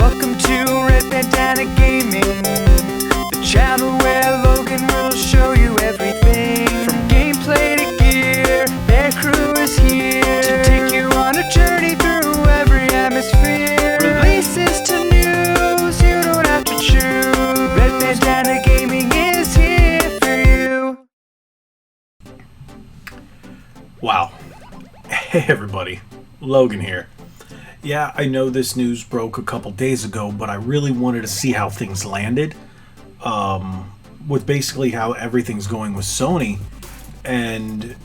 Welcome to Red Bandana Gaming, the channel where Logan will show you everything from gameplay to gear. Their crew is here to take you on a journey through every atmosphere. Releases to news, you don't have to choose. Red Bandana Gaming is here for you. Wow. Hey everybody, Logan here. Yeah, I know this news broke a couple days ago, but I really wanted to see how things landed. With basically how everything's going with Sony and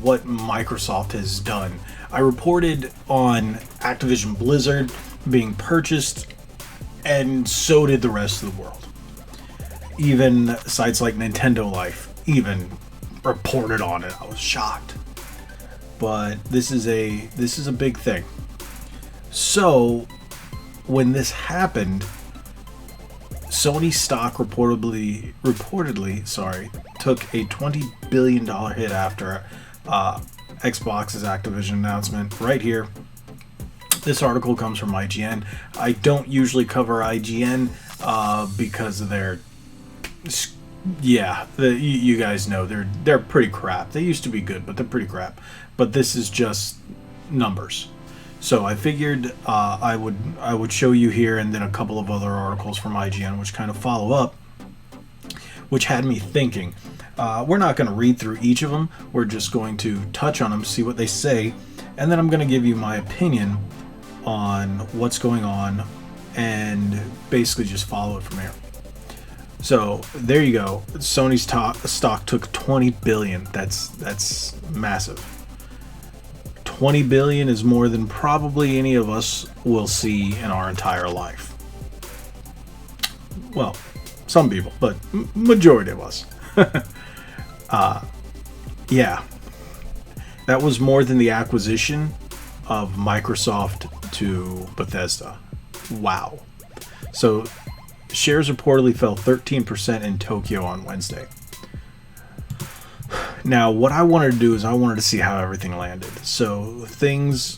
what Microsoft has done. I reported on Activision Blizzard being purchased, and so did the rest of the world. Even sites like Nintendo Life even reported on it. I was shocked. But this is a big thing. So, when this happened, Sony stock reportedly took a $20 billion hit after Xbox's Activision announcement. Right here. This article comes from IGN. I don't usually cover IGN because of their, you guys know they're pretty crap. They used to be good, but they're pretty crap. But this is just numbers. So I figured I would show you here, and then a couple of other articles from IGN which kind of follow up, which had me thinking. We're not going to read through each of them. We're just going to touch on them, see what they say, and then I'm going to give you my opinion on what's going on, and basically just follow it from here. So there you go. Sony's stock took 20 billion. That's massive. 20 billion is more than probably any of us will see in our entire life. Well, some people, but majority of us. Yeah. That was more than the acquisition of Microsoft to Bethesda. Wow. So shares reportedly fell 13% in Tokyo on Wednesday. Now, what I wanted to do is I wanted to see how everything landed. So things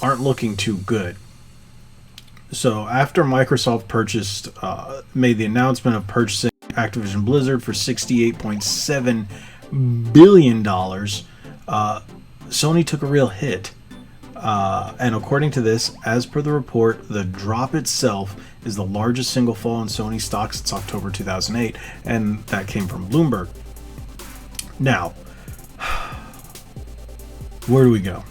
aren't looking too good. So after Microsoft made the announcement of purchasing Activision Blizzard for $68.7 billion, Sony took a real hit. And according to this, as per the report, the drop itself is the largest single fall in Sony stock since October 2008, and that came from Bloomberg. Now, where do we go?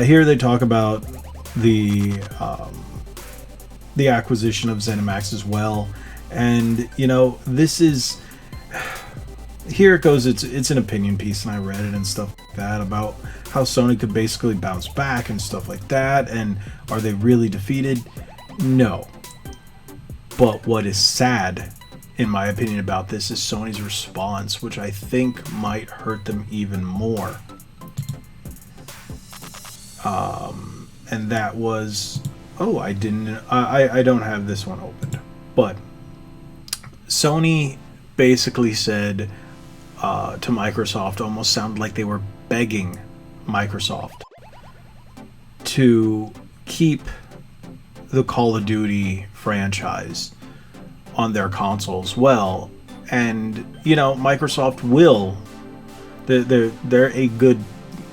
Here they talk about the acquisition of ZeniMax as well, and this is, here it goes. It's an opinion piece, and I read it and stuff like that about how Sony could basically bounce back and stuff like that. And are they really defeated? No. But what is sad, in my opinion, about this is Sony's response, which I think might hurt them even more. And that was, I don't have this one opened, but Sony basically said to Microsoft, almost sounded like they were begging Microsoft to keep the Call of Duty franchise on their consoles. Well, and Microsoft will. They're a good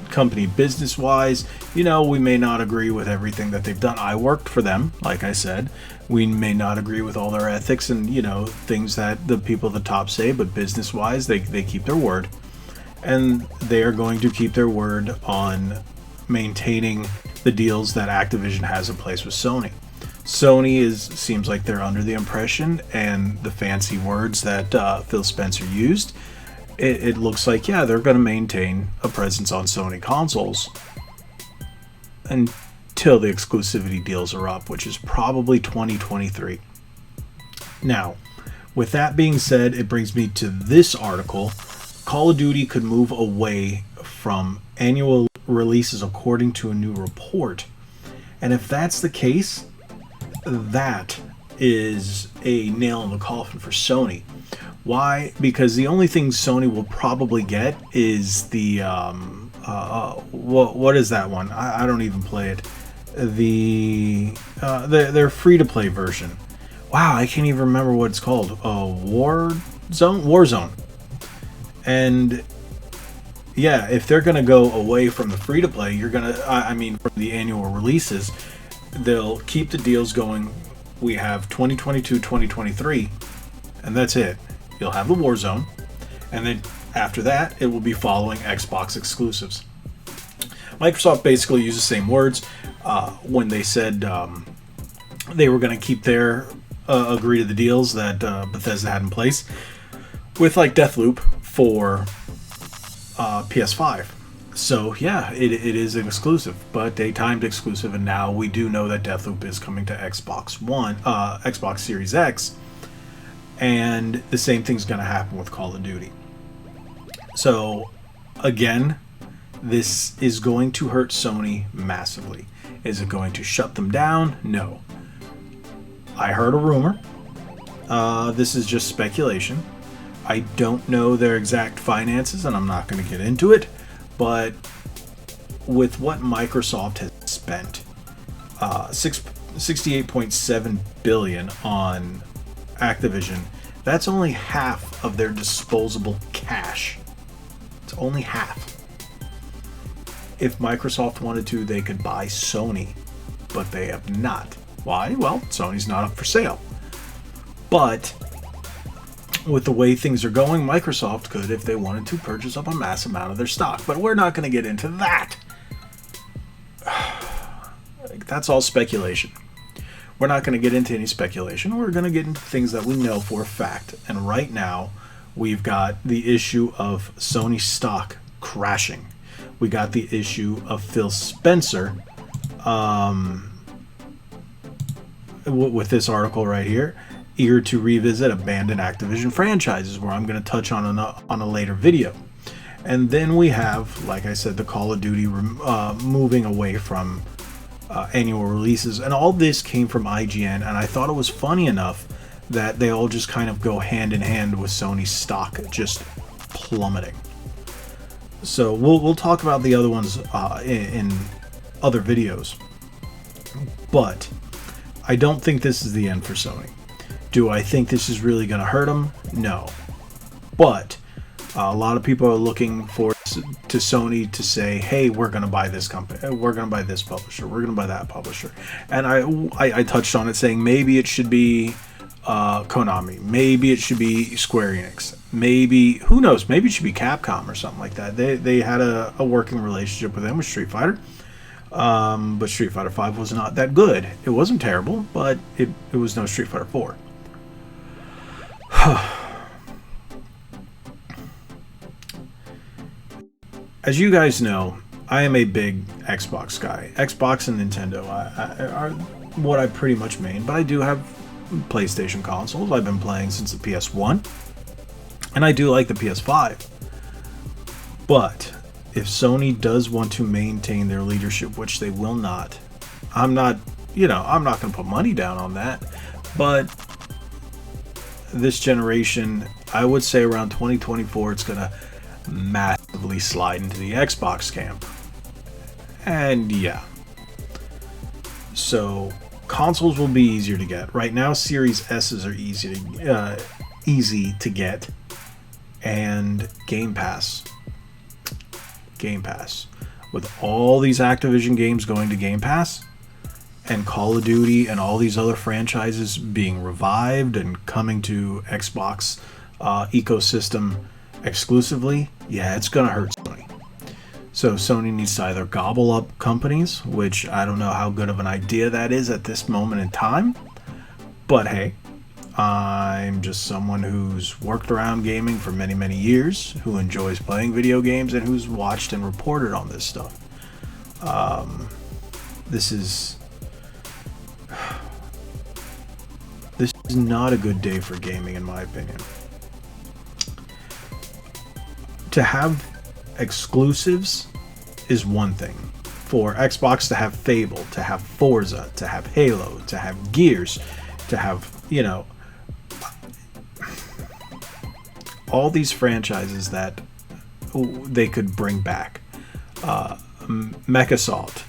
company business wise. We may not agree with everything that they've done. I worked for them, like I said. We may not agree with all their ethics and things that the people at the top say, but business wise they keep their word, and they are going to keep their word on maintaining the deals that Activision has in place with Sony. Sony seems like they're under the impression, and the fancy words that Phil Spencer used, it looks like, they're going to maintain a presence on Sony consoles until the exclusivity deals are up, which is probably 2023. Now, with that being said, it brings me to this article. Call of Duty could move away from annual releases according to a new report. And if that's the case, that is a nail in the coffin for Sony. Why? Because the only thing Sony will probably get is the what is that one? I don't even play it. their free-to-play version. Wow, I can't even remember what it's called. Warzone. And yeah, if they're gonna go away from the free-to-play, from the annual releases, they'll keep the deals going. We have 2022, 2023, and that's it. You'll have the Warzone, and then after that, it will be following Xbox exclusives. Microsoft basically used the same words when they said they were going to keep their agree to the deals that Bethesda had in place with like Deathloop for PS5. So yeah, it is an exclusive, but a timed exclusive, and now we do know that Deathloop is coming to Xbox Series X, and the same thing's going to happen with Call of Duty. So again, this is going to hurt Sony massively. Is it going to shut them down? No. I heard a rumor. This is just speculation. I don't know their exact finances, and I'm not going to get into it. But with what Microsoft has spent, $68.7 billion on Activision, that's only half of their disposable cash. It's only half. If Microsoft wanted to, they could buy Sony, but they have not. Why? Well, Sony's not up for sale. But with the way things are going, Microsoft could, if they wanted to, purchase up a mass amount of their stock. But we're not going to get into that. That's all speculation. We're not going to get into any speculation. We're going to get into things that we know for a fact. And right now, we've got the issue of Sony stock crashing. We got the issue of Phil Spencer with this article right here, eager to revisit abandoned Activision franchises, where I'm going to touch on a later video. And then we have, like I said, the Call of Duty moving away from annual releases. And all this came from IGN, and I thought it was funny enough that they all just kind of go hand in hand with Sony's stock just plummeting. So we'll talk about the other ones in other videos. But I don't think this is the end for Sony. Do I think this is really going to hurt them? No. But a lot of people are looking to Sony to say, hey, we're going to buy this company, we're going to buy this publisher, we're going to buy that publisher. And I touched on it, saying maybe it should be Konami, maybe it should be Square Enix, maybe, who knows, maybe it should be Capcom or something like that. They had a working relationship with them with Street Fighter. But Street Fighter 5 was not that good. It wasn't terrible, but it was no Street Fighter 4. As you guys know, I am a big Xbox guy. Xbox and Nintendo are what I pretty much main, but I do have PlayStation consoles. I've been playing since the PS1, and I do like the PS5. But if Sony does want to maintain their leadership, which they will not, I'm not going to put money down on that. But this generation, I would say around 2024, it's going to massively slide into the Xbox camp. And yeah. So consoles will be easier to get. Right now, Series S's are easy to get. And Game Pass. With all these Activision games going to Game Pass, and Call of Duty and all these other franchises being revived and coming to Xbox ecosystem exclusively, yeah, it's gonna hurt Sony. So Sony needs to either gobble up companies, which I don't know how good of an idea that is at this moment in time, but hey, I'm just someone who's worked around gaming for many, many years, who enjoys playing video games, and who's watched and reported on this stuff. This is not a good day for gaming, in my opinion. To have exclusives is one thing. For Xbox to have Fable, to have Forza, to have Halo, to have Gears, to have, all these franchises that they could bring back. MechAssault,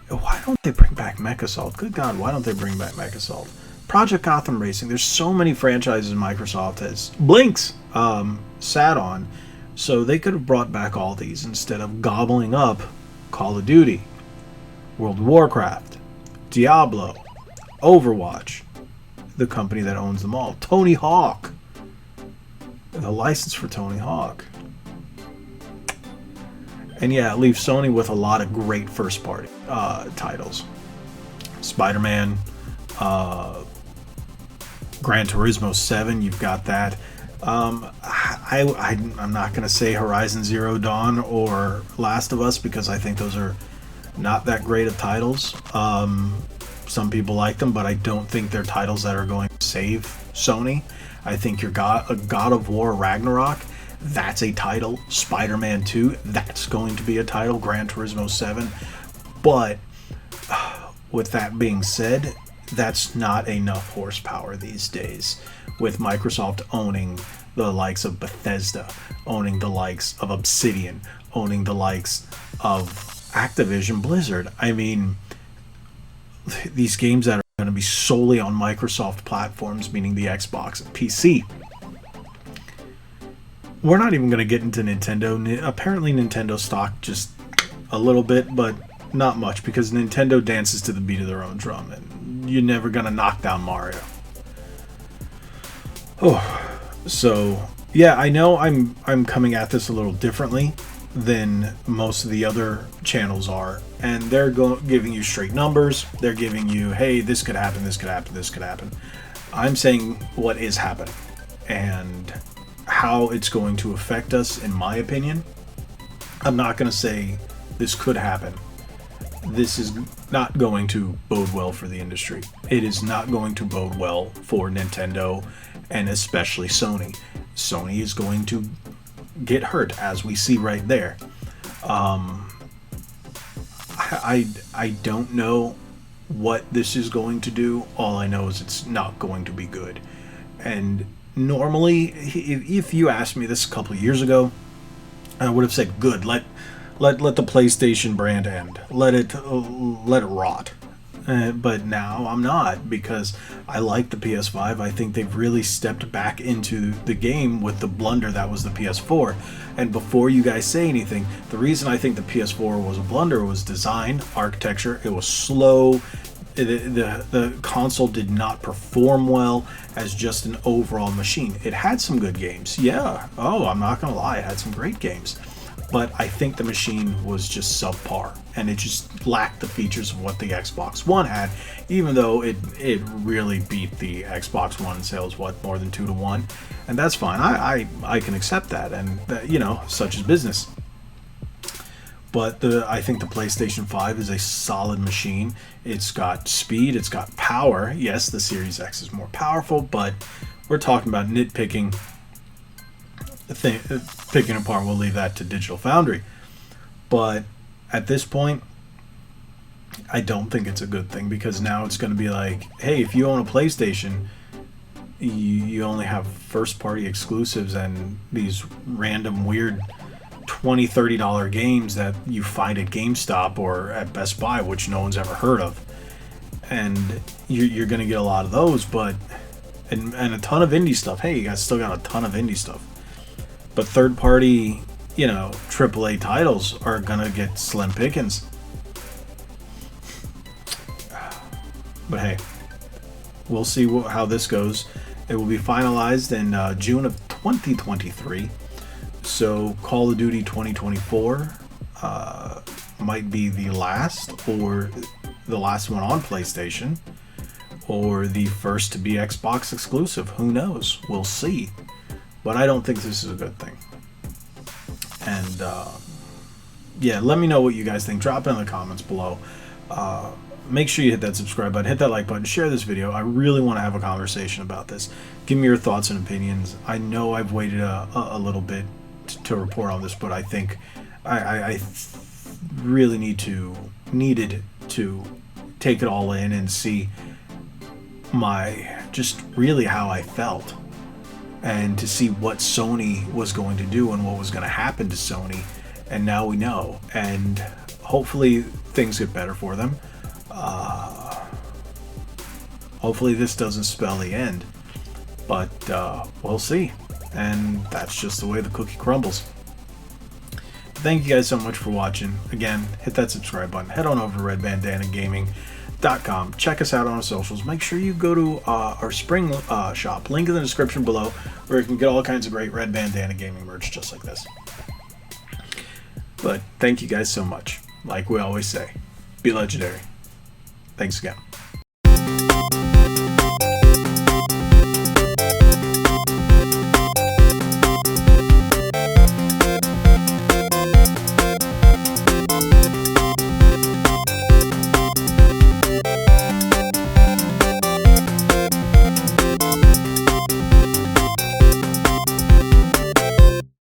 why don't they bring back MechAssault? Good God, why don't they bring back MechAssault? Project Gotham Racing. There's so many franchises Microsoft has Blinks sat on, so they could have brought back all these instead of gobbling up Call of Duty, World of Warcraft, Diablo, Overwatch, the company that owns them all, Tony Hawk, the license for Tony Hawk. And yeah, it leaves Sony with a lot of great first-party titles. Spider-Man, Gran Turismo 7, you've got that. I'm not going to say Horizon Zero Dawn or Last of Us because I think those are not that great of titles. Some people like them, but I don't think they're titles that are going to save Sony. I think your God of War Ragnarok, that's a title. Spider-Man 2, that's going to be a title. Gran Turismo 7. But with that being said, that's not enough horsepower these days. With Microsoft owning the likes of Bethesda, owning the likes of Obsidian, owning the likes of Activision Blizzard. I mean, these games that are going to be solely on Microsoft platforms, meaning the Xbox and PC. We're not even going to get into Nintendo. Apparently Nintendo stock just a little bit, but not much, because Nintendo dances to the beat of their own drum, and you're never going to knock down Mario. Oh, so yeah, I know I'm coming at this a little differently than most of the other channels are, and they're giving you straight numbers. They're giving you, hey, this could happen, this could happen, this could happen. I'm saying what is happening and how it's going to affect us, in my opinion. I'm not going to say this could happen. This is not going to bode well for the industry. It is not going to bode well for Nintendo, and especially Sony. Sony is going to get hurt, as we see right there. I don't know what this is going to do. All I know is it's not going to be good. And normally, if you asked me this a couple of years ago, I would have said, good, let the PlayStation brand end. Let it rot. But now I'm not, because I like the PS5. I think they've really stepped back into the game with the blunder that was the PS4. And before you guys say anything, the reason I think the PS4 was a blunder was design, architecture. It was slow. The console did not perform well as just an overall machine. It had some good games. Yeah. Oh, I'm not going to lie. It had some great games. But I think the machine was just subpar, and it just lacked the features of what the Xbox One had, even though it really beat the Xbox One in sales, more than 2 to 1, and that's fine. I can accept that, and such is business. But I think the PlayStation 5 is a solid machine. It's got speed, it's got power. Yes, the Series X is more powerful, but we're talking about nitpicking. Picking apart, we'll leave that to Digital Foundry. But at this point, I don't think it's a good thing, because now it's going to be like, hey, if you own a PlayStation, you only have first-party exclusives and these random weird $20, $30 games that you find at GameStop or at Best Buy, which no one's ever heard of. And you're going to get a lot of those, and a ton of indie stuff. Hey, you guys still got a ton of indie stuff. But third-party, AAA titles are going to get slim pickings. But hey, we'll see how this goes. It will be finalized in June of 2023. So Call of Duty 2024 might be the last, or the last one on PlayStation, or the first to be Xbox exclusive. Who knows? We'll see. But I don't think this is a good thing. And yeah, let me know what you guys think. Drop it in the comments below. Make sure you hit that subscribe button, hit that like button, share this video. I really want to have a conversation about this. Give me your thoughts and opinions. I know I've waited a little bit to report on this, but I think I really needed to take it all in and see just really how I felt, and to see what Sony was going to do and what was going to happen to Sony. And now we know, and hopefully things get better for them. Hopefully this doesn't spell the end, but we'll see. And that's just the way the cookie crumbles. Thank you guys so much for watching. Again, hit that subscribe button. Head on over to redbandanagaming.com. Check us out on our socials. Make sure you go to our spring shop. Link in the description below, where you can get all kinds of great Red Bandana Gaming merch just like this. But thank you guys so much. Like we always say, be legendary. Thanks again.